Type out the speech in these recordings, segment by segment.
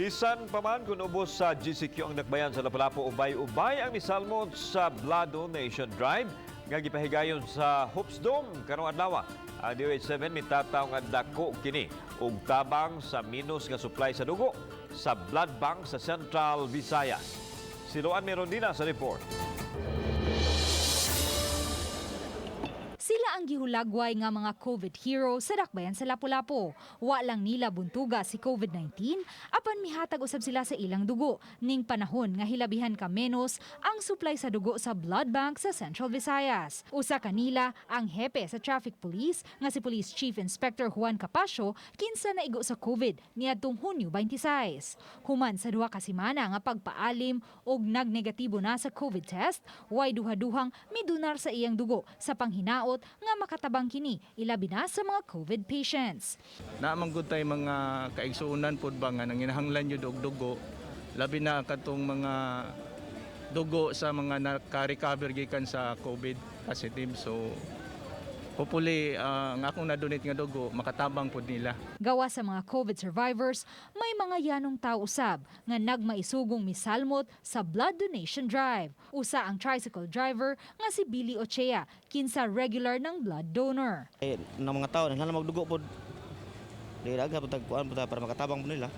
Bisan pa man kung ubos sa GCQ ang nakbayan sa Lapu-Lapu, ubay-ubay ang misalmod sa Blood Donation Drive nga gipahigayon sa Hoops Dome karong adlaw. Ang DOH7 mitataw nga dako kini ug tabang sa minus nga supply sa dugo sa blood bank sa Central Visayas. Si Luan Merondina sa report. Sila ang gihulagway nga mga COVID heroes sa dakbayan sa Lapu-Lapu. Wa lang nila buntuga si COVID-19, apan mihatag usab sila sa ilang dugo ning panahon nga hilabihan ka menos ang supply sa dugo sa blood bank sa Central Visayas. Usa kanila ang hepe sa Traffic Police nga si Police Chief Inspector Juan Capasio kinsa naigo sa COVID niadtong Hunyo 26. Human sa duha ka semana nga pagpaalim og nagnegatibo na sa COVID test, way duha-duhang midunar sa iyang dugo sa panghinaot nga makatabang kini ilabi na sa mga COVID patients. Naamang tay mga kaigsuunan pod ba nga nanginahanglan yun og dugo, labi na katong mga dugo sa mga naka-recover gikan sa COVID positive. So hopefully ang akong na-donate nga dugo makatabang pod nila. Gawa sa mga COVID survivors, may mga yanong tao usab nga nagmaisugong misalmot sa blood donation drive. Usa ang tricycle driver nga si Billy Ochea, kinsa regular ng blood donor. Ng mga tao naghalang magdugo pod. Di daga pagkuan para makatabang po nila.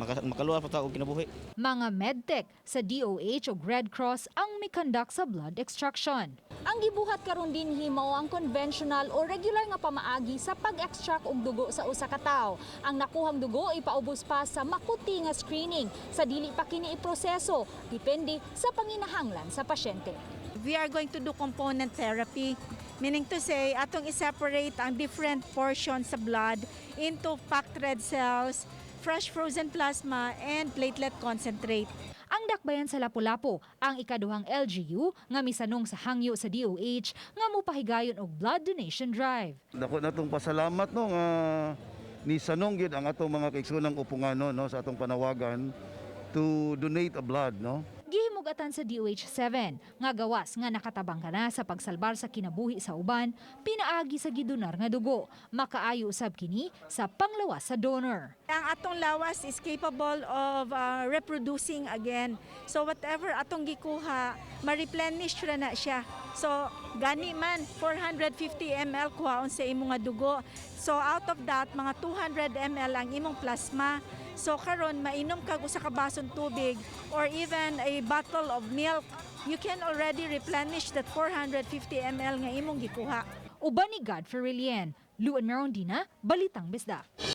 Makaluwar pa tao og kinabuhi. Mga medtech sa DOH o Red Cross ang mikandak sa blood extraction. Ang gibuhat karon din himaw ang conventional o regular nga pamaagi sa pag-extract og dugo sa usa ka tawo. Ang nakuhang dugo ipaubos pa sa makuti nga screening sa dili pa kini iproseso, depende sa panginahanglan sa pasyente. We are going to do component therapy, meaning to say atong i-separate ang different portions sa blood into packed red cells, fresh frozen plasma, and platelet concentrate. Ang dakbayan sa Lapu-Lapu ang ikaduhang LGU nga misanong sa hangyo sa DOH nga mopahigayon og blood donation drive. Dako natong pasalamat no nga ni sanong gyud ang atong mga kaigsoonang upungano no sa atong panawagan to donate a blood no. Gihimugatan sa DOH7 nga gawas nga nakatabang ka na sa pagsalbar sa kinabuhi sa uban, pinaagi sa gidonar nga dugo. Makaayo usab kini sa panglawas sa donor. Ang atong lawas is capable of reproducing again. So whatever atong gikuha, ma-replenish ra na siya. So gani man 450 ml kuhaon sa imong nga dugo. So out of that, mga 200 ml ang imong plasma. So karon mainom kag usa ka basong tubig or even a bottle of milk, you can already replenish that 450 ml nga imong gikuha. Uban ni Godfrey Rilien, Luan Merondina, Balitang Bisda.